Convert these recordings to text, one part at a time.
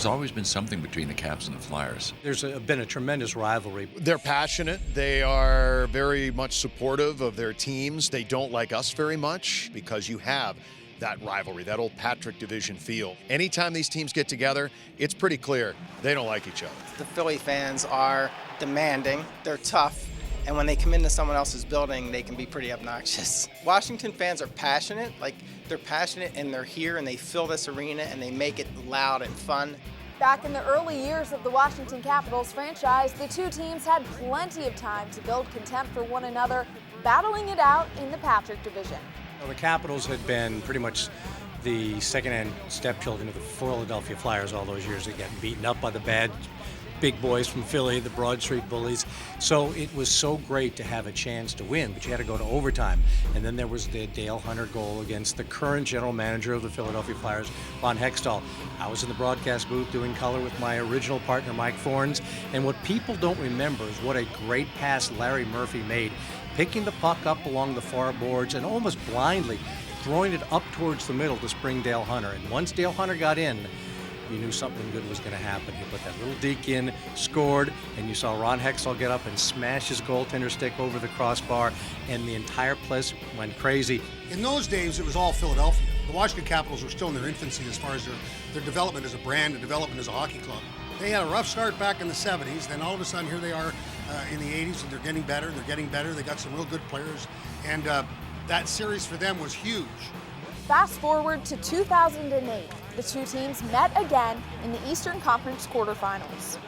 There's always been something between the Caps and the Flyers. There's been a tremendous rivalry. They're passionate. They are very much supportive of their teams. They don't like us very much because you have that rivalry, that old Patrick Division feel. Anytime these teams get together, it's pretty clear they don't like each other. The Philly fans are demanding, they're tough, and when they come into someone else's building, they can be pretty obnoxious. Washington fans are passionate, they're passionate and they're here and they fill this arena and they make it loud and fun. Back in the early years of the Washington Capitals franchise, the two teams had plenty of time to build contempt for one another, battling it out in the Patrick Division. Well, the Capitals had been pretty much the second-hand stepchildren of the Philadelphia Flyers all those years. They got beaten up by the bad big boys from Philly, the Broad Street Bullies. So it was so great to have a chance to win, but you had to go to overtime. And then there was the Dale Hunter goal against the current general manager of the Philadelphia Flyers, Ron Hextall. I was in the broadcast booth doing color with my original partner, Mike Fornes. And what people don't remember is what a great pass Larry Murphy made, picking the puck up along the far boards and almost blindly throwing it up towards the middle to spring Dale Hunter. And once Dale Hunter got in, you knew something good was going to happen. He put that little deke in, scored, and you saw Ron Hextall get up and smash his goaltender stick over the crossbar, and the entire place went crazy. In those days, it was all Philadelphia. The Washington Capitals were still in their infancy as far as their development as a brand and development as a hockey club. They had a rough start back in the 70s, then all of a sudden here they are in the 80s, and they're getting better, They got some real good players, and that series for them was huge. Fast forward to 2008. The two teams met again in the Eastern Conference quarterfinals.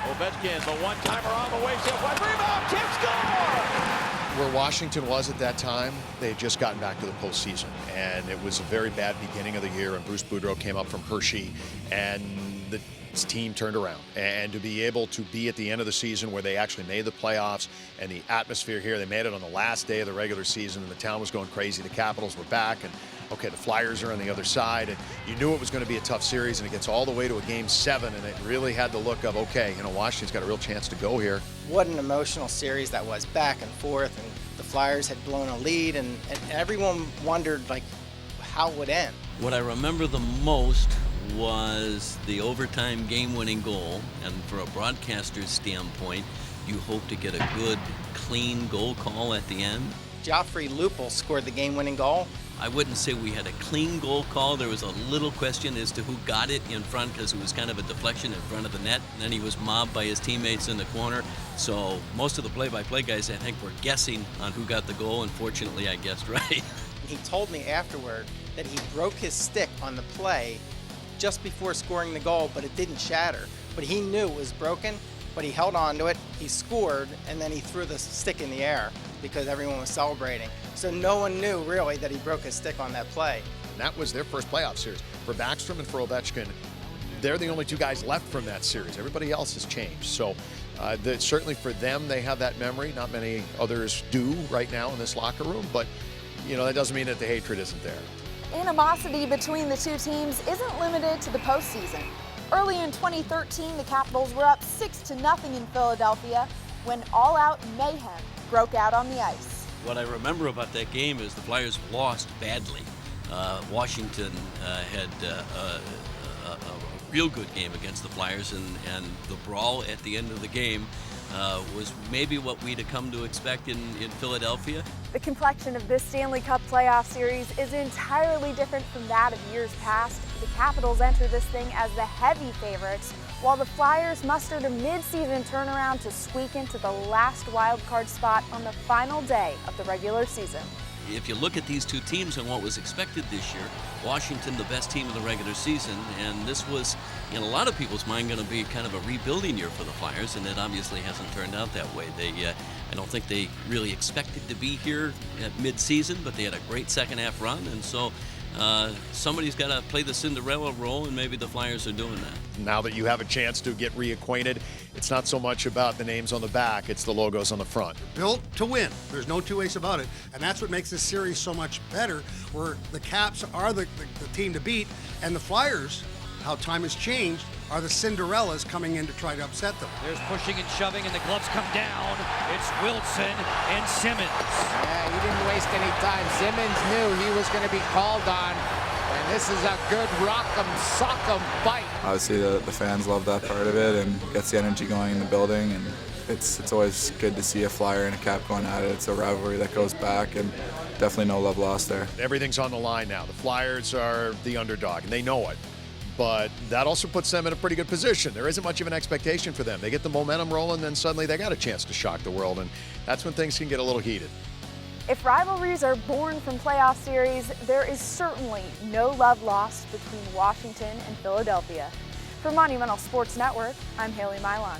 Ovechkin's a one-timer on the way, one rebound, Tim score! Where Washington was at that time, they had just gotten back to the postseason, and it was a very bad beginning of the year, and Bruce Boudreau came up from Hershey, and the team turned around. And to be able to be at the end of the season where they actually made the playoffs, and the atmosphere here, they made it on the last day of the regular season, and the town was going crazy. The Capitals were back, and okay, the Flyers are on the other side, and you knew it was going to be a tough series, and it gets all the way to a Game 7, and it really had the look of, okay, Washington's got a real chance to go here. What an emotional series that was, back and forth, and the Flyers had blown a lead, and everyone wondered, how it would end. What I remember the most was the overtime game-winning goal, and for a broadcaster's standpoint, you hope to get a good, clean goal call at the end. Joffrey Lupul scored the game-winning goal. I wouldn't say we had a clean goal call. There was a little question as to who got it in front because it was kind of a deflection in front of the net. And then he was mobbed by his teammates in the corner. So most of the play-by-play guys, I think, were guessing on who got the goal. And fortunately, I guessed right. He told me afterward that he broke his stick on the play just before scoring the goal, but it didn't shatter. But he knew it was broken, but he held on to it, he scored, and then he threw the stick in the air because everyone was celebrating. So no one knew really that he broke his stick on that play. And that was their first playoff series. For Backstrom and for Ovechkin, they're the only two guys left from that series. Everybody else has changed. So certainly for them, they have that memory. Not many others do right now in this locker room, but that doesn't mean that the hatred isn't there. Animosity between the two teams isn't limited to the postseason. Early in 2013, the Capitals were up 6-0 in Philadelphia when all-out mayhem broke out on the ice. What I remember about that game is the Flyers lost badly. Washington had a real good game against the Flyers, and the brawl at the end of the game was maybe what we'd have come to expect in Philadelphia. The complexion of this Stanley Cup playoff series is entirely different from that of years past. The Capitals enter this thing as the heavy favorites, while the Flyers mustered a mid-season turnaround to squeak into the last wild card spot on the final day of the regular season. If you look at these two teams and what was expected this year, Washington the best team in the regular season, and this was, in a lot of people's mind, going to be kind of a rebuilding year for the Flyers, and it obviously hasn't turned out that way. I don't think they really expected to be here at mid-season, but they had a great second-half run, and so somebody's got to play the Cinderella role, and maybe the Flyers are doing that. Now that you have a chance to get reacquainted, it's not so much about the names on the back, it's the logos on the front. Built to win. There's no two ways about it. And that's what makes this series so much better, where the Caps are the team to beat, and the Flyers, how time has changed, are the Cinderellas coming in to try to upset them. There's pushing and shoving, and the gloves come down. It's Wilson and Simmons. Yeah, he didn't waste any time. Simmons knew he was going to be called on, and This is a good rock'em sock'em fight. Obviously, the fans love that part of it and gets the energy going in the building. And it's always good to see a Flyer and a Cap going at it. It's a rivalry that goes back, and definitely no love lost there. Everything's on the line now. The Flyers are the underdog, and they know it. But that also puts them in a pretty good position. There isn't much of an expectation for them. They get the momentum rolling, then suddenly they got a chance to shock the world, and that's when things can get a little heated. If rivalries are born from playoff series, there is certainly no love lost between Washington and Philadelphia. For Monumental Sports Network, I'm Haley Milon.